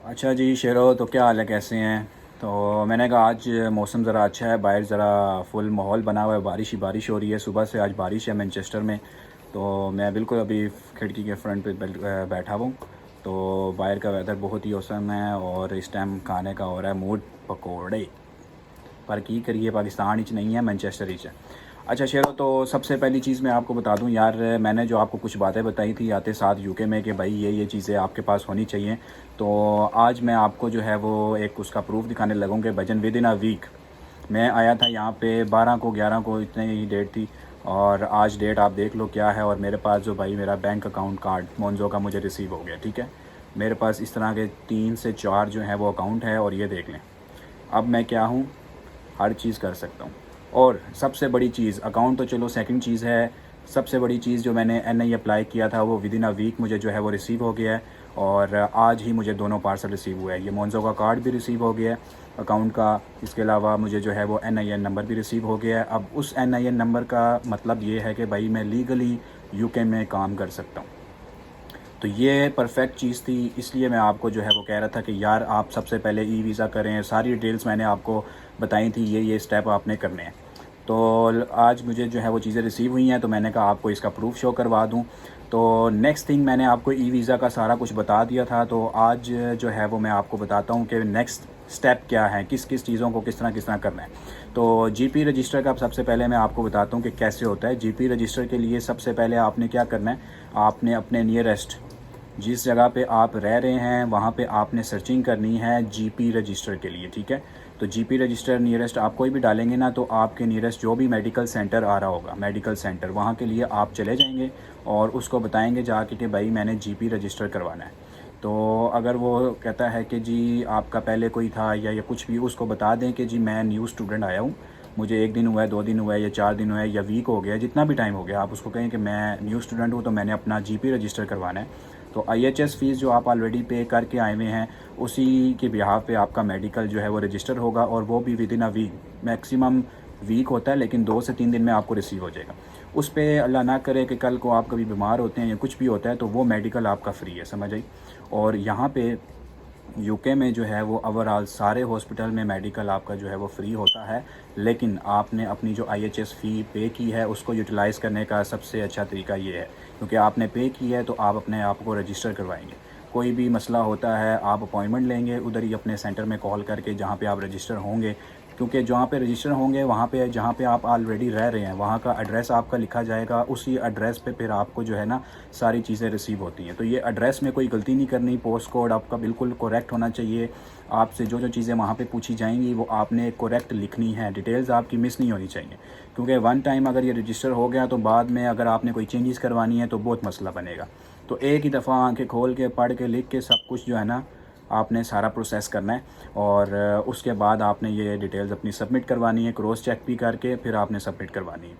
अच्छा जी शेरो, तो क्या हाल है, कैसे हैं? तो मैंने कहा आज मौसम ज़रा अच्छा है, बाहर ज़रा फुल माहौल बना हुआ है, बारिश ही बारिश हो रही है। सुबह से आज बारिश है मैनचेस्टर में। तो मैं बिल्कुल अभी खिड़की के फ्रंट पे बैठा हुआ हूँ। तो बाहर का वेदर बहुत ही औसम है और इस टाइम खाने का हो रहा है मूड पकौड़े। पर की करिए, पाकिस्तान ही नहीं है, मैनचेस्टर ही है। अच्छा शेरो, तो सबसे पहली चीज़ मैं आपको बता दूं यार, मैंने जो आपको कुछ बातें बताई थी आते साथ यूके में कि भाई ये चीज़ें आपके पास होनी चाहिए। तो आज मैं आपको जो है वो एक उसका प्रूफ दिखाने लगूँ भजन विद इन अ वीक। मैं आया था यहाँ पे 12 को 11 को, इतने ही डेट थी। और आज डेट आप देख लो क्या है। और मेरे पास जो भाई मेरा बैंक अकाउंट कार्ड मोन्जो का मुझे रिसीव हो गया, ठीक है। मेरे पास इस तरह के 3 से 4 जो है वो अकाउंट है। और ये देख लें, अब मैं क्या हूँ, हर चीज़ कर सकता हूँ। और सबसे बड़ी चीज़, अकाउंट तो चलो सेकंड चीज़ है, सबसे बड़ी चीज़ जो मैंने एनआई अप्लाई किया था वो विद इन अ वीक मुझे जो है वो रिसीव हो गया है। और आज ही मुझे दोनों पार्सल रिसीव हुआ है। ये मोन्जो का कार्ड भी रिसीव हो गया है अकाउंट का। इसके अलावा मुझे जो है वो एनआईएन नंबर भी रिसीव हो गया है। अब उस एनआईएन नंबर का मतलब ये है कि भाई मैं लीगली यूके में काम कर सकता हूँ। तो ये परफेक्ट चीज़ थी, इसलिए मैं आपको जो है वो कह रहा था कि यार आप सबसे पहले ई वीज़ा करें। सारी डिटेल्स मैंने आपको बताई थी, ये स्टेप आपने करने हैं। तो आज मुझे जो है वो चीज़ें रिसीव हुई हैं, तो मैंने कहा आपको इसका प्रूफ शो करवा दूं। तो नेक्स्ट थिंग, मैंने आपको ई वीज़ा का सारा कुछ बता दिया था। तो आज जो है वो मैं आपको बताता हूँ कि नेक्स्ट स्टेप क्या है, किस किस चीज़ों को किस तरह करना है। तो जीपी रजिस्टर का सबसे पहले मैं आपको बताता हूँ कि कैसे होता है। जीपी रजिस्टर के लिए सबसे पहले आपने क्या करना है, आपने अपने नियरेस्ट जिस जगह पे आप रह रहे हैं वहाँ पे आपने सर्चिंग करनी है जीपी रजिस्टर के लिए, ठीक है। तो जीपी रजिस्टर नियरेस्ट आप कोई भी डालेंगे ना, तो आपके नियरेस्ट जो भी मेडिकल सेंटर आ रहा होगा, मेडिकल सेंटर, वहाँ के लिए आप चले जाएंगे और उसको बताएंगे जाके कि भाई मैंने जीपी रजिस्टर करवाना है। तो अगर वो कहता है कि जी आपका पहले कोई था या कुछ भी, उसको बता दें कि जी मैं न्यू स्टूडेंट आया हूँ, मुझे 1 दिन हुआ है, 2 दिन हुआ है, या 4 दिन हुआ है, या वीक हो गया, जितना भी टाइम हो गया, आप उसको कहें कि मैं न्यू स्टूडेंट हूँ तो मैंने अपना जीपी रजिस्टर करवाना है। तो आईएचएस फ़ीस जो आप ऑलरेडी पे करके आए हुए हैं, उसी के बिहाफ पे आपका मेडिकल जो है वो रजिस्टर होगा। और वो भी within a week, maximum week होता है, लेकिन 2 से 3 दिन में आपको रिसीव हो जाएगा। उस पर अल्लाह ना करे कि कल को आप कभी बीमार होते हैं या कुछ भी होता है, तो वो मेडिकल आपका फ्री है, समझ आई। और यहाँ पे यूके में जो है वो ओवरऑल सारे हॉस्पिटल में मेडिकल आपका जो है वो फ्री होता है। लेकिन आपने अपनी जो आईएचएस फ़ी पे की है उसको यूटिलाइज़ करने का सबसे अच्छा तरीका ये है, क्योंकि आपने पे की है तो आप अपने आप को रजिस्टर करवाएंगे। कोई भी मसला होता है आप अपॉइंटमेंट लेंगे उधर ही अपने सेंटर में कॉल करके, जहाँ पे आप रजिस्टर होंगे। क्योंकि जहाँ पे रजिस्टर होंगे वहाँ पे, जहाँ पे आप ऑलरेडी रह रहे हैं, वहाँ का एड्रेस आपका लिखा जाएगा। उसी एड्रेस पे फिर आपको जो है ना सारी चीज़ें रिसीव होती हैं। तो ये एड्रेस में कोई गलती नहीं करनी, पोस्ट कोड आपका बिल्कुल करेक्ट होना चाहिए। आपसे जो जो चीज़ें वहाँ पे पूछी जाएंगी वो आपने करेक्ट लिखनी है, डिटेल्स आपकी मिस नहीं होनी चाहिए। क्योंकि वन टाइम अगर ये रजिस्टर हो गया तो बाद में अगर आपने कोई चेंजेस करवानी है तो बहुत मसला बनेगा। तो एक ही दफ़ा आंखें खोल के पढ़ के लिख के सब कुछ जो है ना आपने सारा प्रोसेस करना है। और उसके बाद आपने ये डिटेल्स अपनी सबमिट करवानी है, क्रॉस चेक भी करके फिर आपने सबमिट करवानी है।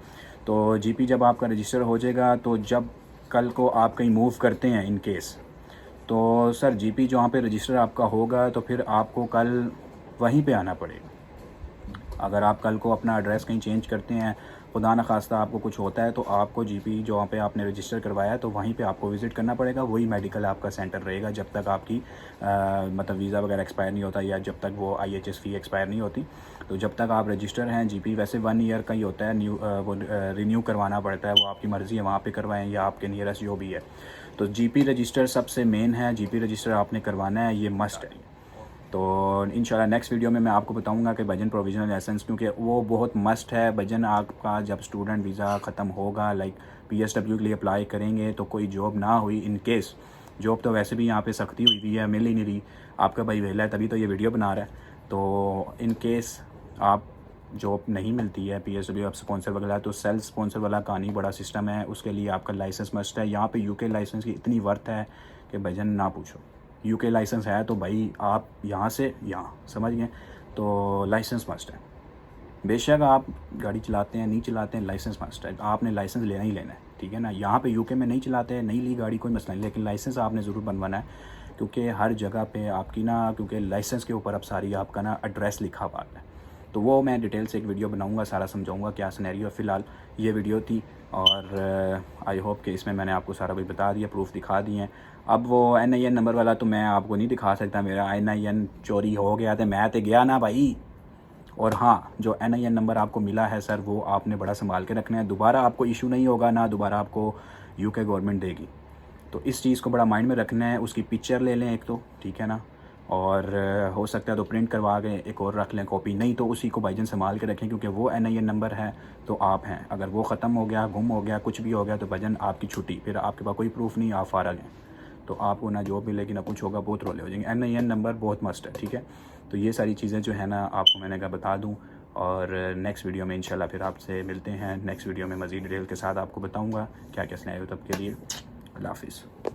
तो जीपी जब आपका रजिस्टर हो जाएगा, तो जब कल को आप कहीं मूव करते हैं इन केस, तो सर जीपी जहाँ पे रजिस्टर आपका होगा तो फिर आपको कल वहीं पे आना पड़ेगा। अगर आप कल को अपना एड्रेस कहीं चेंज करते हैं, खुदा न खास्ता आपको कुछ होता है, तो आपको जीपी जहाँ पे आपने रजिस्टर करवाया है तो वहीं पे आपको विज़िट करना पड़ेगा। वही मेडिकल आपका सेंटर रहेगा जब तक आपकी मतलब वीज़ा वगैरह एक्सपायर नहीं होता, या जब तक वो आईएचएस फ़ी एक्सपायर नहीं होती। तो जब तक आप रजिस्टर हैं, जीपी वैसे 1 ईयर का ही होता है, वो रिन्यू करवाना पड़ता है, वो आपकी मर्ज़ी है, वहाँ पर करवाएँ या आपके नियरेस्ट जो भी है। तो जीपी रजिस्टर सबसे मेन है, जीपी रजिस्टर आपने करवाना है, ये मस्ट है। तो इंशाल्लाह नेक्स्ट वीडियो में मैं आपको बताऊंगा कि भजन प्रोविजनल लाइसेंस, क्योंकि वो बहुत मस्ट है। भजन आपका जब स्टूडेंट वीज़ा ख़त्म होगा, लाइक पीएसडब्ल्यू के लिए अप्लाई करेंगे, तो कोई जॉब ना हुई इन केस, जॉब तो वैसे भी यहाँ पे सख्ती हुई हुई है, मिल ही नहीं रही। आपका भाई वेला है तभी तो ये वीडियो बना रहा है। तो इन केस आप जॉब नहीं मिलती है, पीएसडब्ल्यू आप स्पॉन्सर वगैरह, तो सेल्फ स्पॉन्सर वाला कहानी बड़ा सिस्टम है, उसके लिए आपका लाइसेंस मस्ट है। यहाँ पे यूके लाइसेंस की इतनी वर्थ है कि भजन ना पूछो। यूके लाइसेंस है तो भाई आप यहाँ से यहाँ, समझ गए। तो लाइसेंस मस्ट है। बेशक आप गाड़ी चलाते हैं नहीं चलाते हैं, लाइसेंस मस्ट है, आपने लाइसेंस लेना ही लेना है, ठीक है ना। यहाँ पे यूके में नहीं चलाते हैं, नहीं ली गाड़ी, कोई मसला नहीं, लेकिन लाइसेंस आपने ज़रूर बनवाना है। क्योंकि हर जगह पे आपकी ना, क्योंकि लाइसेंस के ऊपर अब सारी आपका ना एड्रेस लिखा हुआ है। तो वो मैं डिटेल से एक वीडियो बनाऊंगा, सारा समझाऊंगा क्या सिनेरियो है। फ़िलहाल ये वीडियो थी और आई होप कि इसमें मैंने आपको सारा कुछ बता दिया, प्रूफ दिखा दिए हैं। अब वो NIN नंबर वाला तो मैं आपको नहीं दिखा सकता, मेरा NIN चोरी हो गया था, मैं तो गया ना भाई। और हाँ, जो NIN नंबर आपको मिला है सर, वो आपने बड़ा संभाल के रखना है, दोबारा आपको इशू नहीं होगा, ना दोबारा आपको UK गवर्नमेंट देगी। तो इस चीज़ को बड़ा माइंड में रखना है। उसकी पिक्चर ले लें एक तो, ठीक है ना, और हो सकता है तो प्रिंट करवा के एक और रख लें कॉपी, नहीं तो उसी को भाईजान संभाल के रखें, क्योंकि वो NIN नंबर है तो आप हैं। अगर वो ख़त्म हो गया, गुम हो गया, कुछ भी हो गया तो भाईजान आपकी छुट्टी, फिर आपके पास कोई प्रूफ नहीं, आप फारग हैं। तो आपको ना जॉब मिलेगी ना कुछ होगा, बहुत रोले हो जाएंगे। NIN नंबर बहुत मस्ट है, ठीक है। तो ये सारी चीज़ें जो है ना आपको मैंने कहा बता दूँ, और नेक्स्ट वीडियो में इंशाल्लाह फिर आपसे मिलते हैं। नेक्स्ट वीडियो में मज़ीद डिटेल के साथ आपको बताऊँगा क्या क्या स्नैप तब के लिए। अल्लाह हाफिज़।